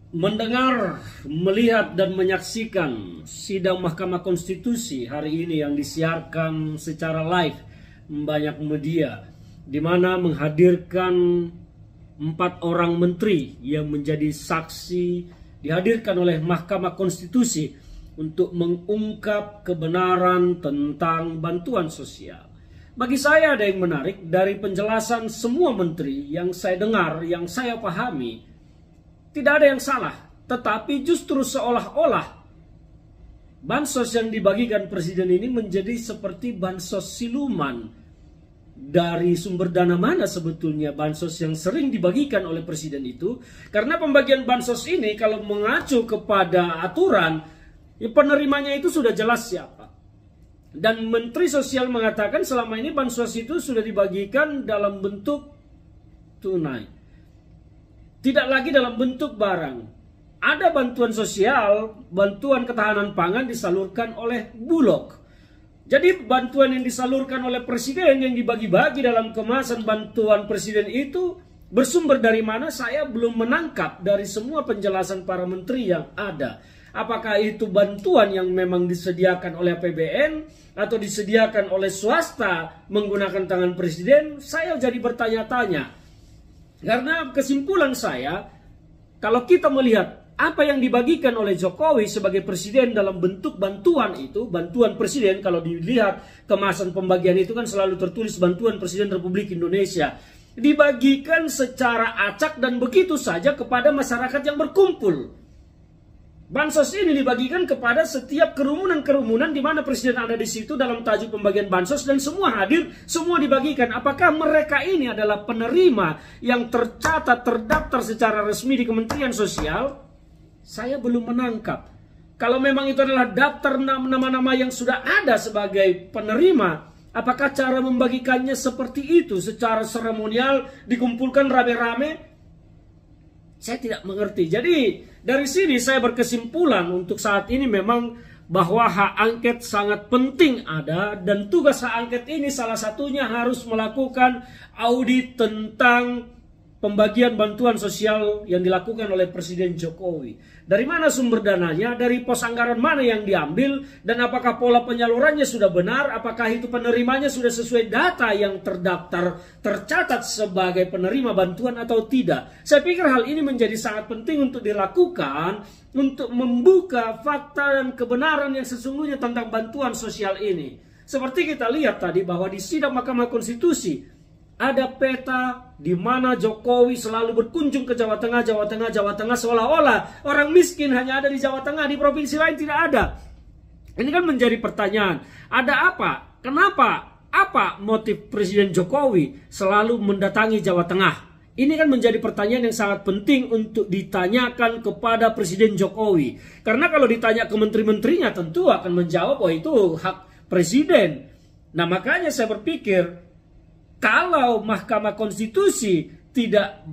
Mendengar, melihat, dan menyaksikan sidang Mahkamah Konstitusi hari ini yang disiarkan secara live banyak media, di mana menghadirkan 4 orang menteri yang menjadi saksi dihadirkan oleh Mahkamah Konstitusi untuk mengungkap kebenaran tentang bantuan sosial. Bagi saya ada yang menarik dari penjelasan semua menteri yang saya dengar, yang saya pahami. Tidak ada yang salah, tetapi justru seolah-olah bansos yang dibagikan presiden ini menjadi seperti bansos siluman. Dari sumber dana mana sebetulnya bansos yang sering dibagikan oleh presiden itu? Karena pembagian bansos ini kalau mengacu kepada aturan, ya penerimanya itu sudah jelas siapa. Dan Menteri Sosial mengatakan selama ini bansos itu sudah dibagikan dalam bentuk tunai. Tidak lagi dalam bentuk barang. Ada bantuan sosial, bantuan ketahanan pangan disalurkan oleh Bulog. Jadi bantuan yang disalurkan oleh presiden yang dibagi-bagi dalam kemasan bantuan presiden itu bersumber dari mana, saya belum menangkap dari semua penjelasan para menteri yang ada. Apakah itu bantuan yang memang disediakan oleh APBN atau disediakan oleh swasta menggunakan tangan presiden? Saya jadi bertanya-tanya. Karena kesimpulan saya, kalau kita melihat apa yang dibagikan oleh Jokowi sebagai presiden dalam bentuk bantuan itu, bantuan presiden, kalau dilihat kemasan pembagian itu kan selalu tertulis bantuan Presiden Republik Indonesia, dibagikan secara acak dan begitu saja kepada masyarakat yang berkumpul. Bansos ini dibagikan kepada setiap kerumunan-kerumunan di mana presiden ada di situ dalam tajuk pembagian bansos dan semua hadir, semua dibagikan. Apakah mereka ini adalah penerima yang tercatat, terdaftar secara resmi di Kementerian Sosial? Saya belum menangkap. Kalau memang itu adalah daftar nama-nama yang sudah ada sebagai penerima, apakah cara membagikannya seperti itu? Secara seremonial dikumpulkan rame-rame? Saya tidak mengerti. Jadi dari sini saya berkesimpulan untuk saat ini memang bahwa hak angket sangat penting ada, dan tugas hak angket ini salah satunya harus melakukan audit tentang pembagian bantuan sosial yang dilakukan oleh Presiden Jokowi. Dari mana sumber dananya, dari pos anggaran mana yang diambil, dan apakah pola penyalurannya sudah benar, apakah itu penerimanya sudah sesuai data yang terdaftar, tercatat sebagai penerima bantuan atau tidak. Saya pikir hal ini menjadi sangat penting untuk dilakukan, untuk membuka fakta dan kebenaran yang sesungguhnya tentang bantuan sosial ini. Seperti kita lihat tadi bahwa di sidang Mahkamah Konstitusi, ada peta di mana Jokowi selalu berkunjung ke Jawa Tengah, seolah-olah orang miskin hanya ada di Jawa Tengah, di provinsi lain tidak ada. Ini kan menjadi pertanyaan, ada apa? Kenapa? Apa motif Presiden Jokowi selalu mendatangi Jawa Tengah? Ini kan menjadi pertanyaan yang sangat penting untuk ditanyakan kepada Presiden Jokowi. Karena kalau ditanya ke menteri-menterinya tentu akan menjawab, oh itu hak Presiden. Nah makanya saya berpikir, kalau Mahkamah Konstitusi tidak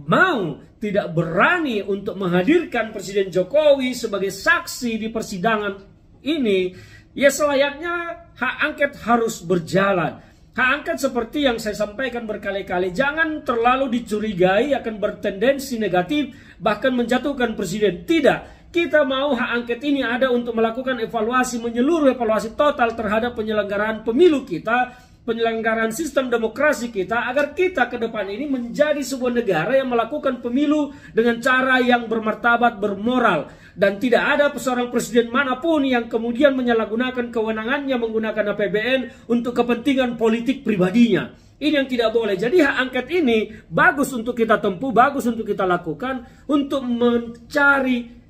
berani untuk menghadirkan Presiden Jokowi sebagai saksi di persidangan ini, ya selayaknya hak angket harus berjalan. Hak angket seperti yang saya sampaikan berkali-kali, jangan terlalu dicurigai akan bertendensi negatif, bahkan menjatuhkan Presiden. Tidak. Kita mau hak angket ini ada untuk melakukan evaluasi menyeluruh, evaluasi total terhadap penyelenggaraan pemilu kita, penyelenggaraan sistem demokrasi kita, agar kita ke depan ini menjadi sebuah negara yang melakukan pemilu dengan cara yang bermartabat, bermoral, dan tidak ada seorang presiden manapun yang kemudian menyalahgunakan kewenangannya menggunakan APBN untuk kepentingan politik pribadinya. Ini yang tidak boleh. Jadi hak angket ini bagus untuk kita tempuh, bagus untuk kita lakukan, untuk mencari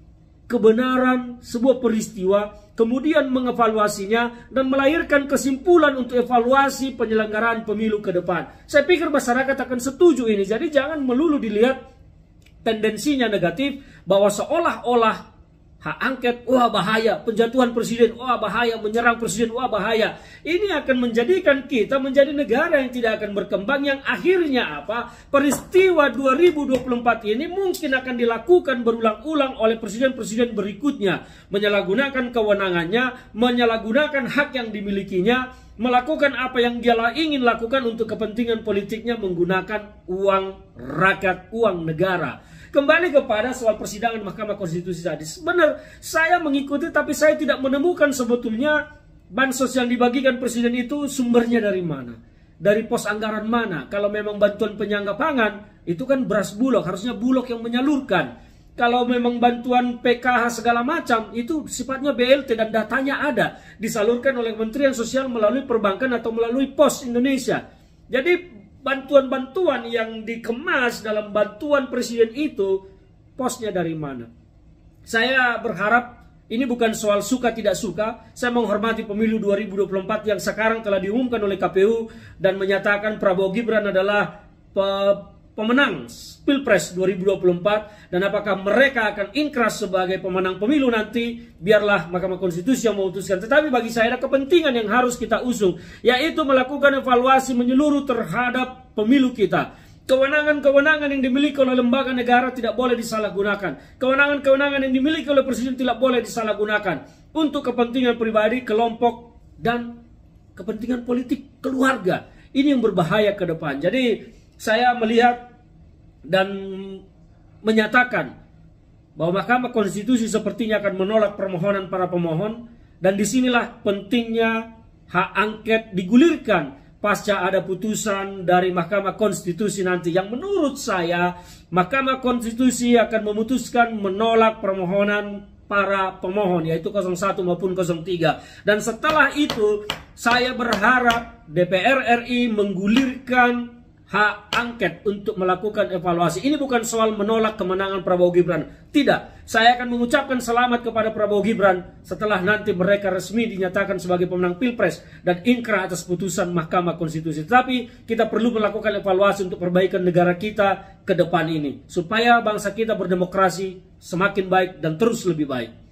kebenaran sebuah peristiwa, kemudian mengevaluasinya dan melahirkan kesimpulan untuk evaluasi penyelenggaraan pemilu ke depan. Saya pikir masyarakat akan setuju ini. Jadi jangan melulu dilihat tendensinya negatif, bahwa seolah-olah hak angket, wah bahaya, penjatuhan presiden, wah bahaya, menyerang presiden, wah bahaya. Ini akan menjadikan kita menjadi negara yang tidak akan berkembang, yang akhirnya apa? Peristiwa 2024 ini mungkin akan dilakukan berulang-ulang oleh presiden-presiden berikutnya, menyalahgunakan kewenangannya, menyalahgunakan hak yang dimilikinya, melakukan apa yang dia ingin lakukan untuk kepentingan politiknya menggunakan uang rakyat, uang negara. kembali kepada soal persidangan Mahkamah Konstitusi tadi. Benar, saya mengikuti tapi saya tidak menemukan sebetulnya bansos yang dibagikan presiden itu sumbernya dari mana, dari pos anggaran mana. Kalau memang bantuan penyangga pangan, itu kan beras Bulog, harusnya Bulog yang menyalurkan. Kalau memang bantuan PKH segala macam, itu sifatnya BLT dan datanya ada, disalurkan oleh Kementerian Sosial melalui perbankan atau melalui Pos Indonesia. Jadi bantuan-bantuan yang dikemas dalam bantuan presiden itu, posnya dari mana? Saya berharap ini bukan soal suka tidak suka. Saya menghormati pemilu 2024 yang sekarang telah diumumkan oleh KPU dan menyatakan Prabowo Gibran adalah pemenang Pilpres 2024, dan apakah mereka akan inkrah sebagai pemenang pemilu nanti, biarlah Mahkamah Konstitusi yang memutuskan. Tetapi bagi saya ada kepentingan yang harus kita usung, yaitu melakukan evaluasi menyeluruh terhadap pemilu kita. Kewenangan-kewenangan yang dimiliki oleh lembaga negara tidak boleh disalahgunakan. Kewenangan-kewenangan yang dimiliki oleh presiden tidak boleh disalahgunakan untuk kepentingan pribadi, kelompok, dan kepentingan politik keluarga. Ini yang berbahaya ke depan. Jadi saya melihat dan menyatakan bahwa Mahkamah Konstitusi sepertinya akan menolak permohonan para pemohon, dan disinilah pentingnya hak angket digulirkan pasca ada putusan dari Mahkamah Konstitusi nanti, yang menurut saya Mahkamah Konstitusi akan memutuskan menolak permohonan para pemohon, yaitu 01 maupun 03. Dan setelah itu saya berharap DPR RI menggulirkan hak angket untuk melakukan evaluasi. Ini bukan soal menolak kemenangan Prabowo Gibran. Tidak. Saya akan mengucapkan selamat kepada Prabowo Gibran setelah nanti mereka resmi dinyatakan sebagai pemenang Pilpres dan inkrah atas putusan Mahkamah Konstitusi. Tapi kita perlu melakukan evaluasi untuk perbaikan negara kita ke depan ini, supaya bangsa kita berdemokrasi semakin baik dan terus lebih baik.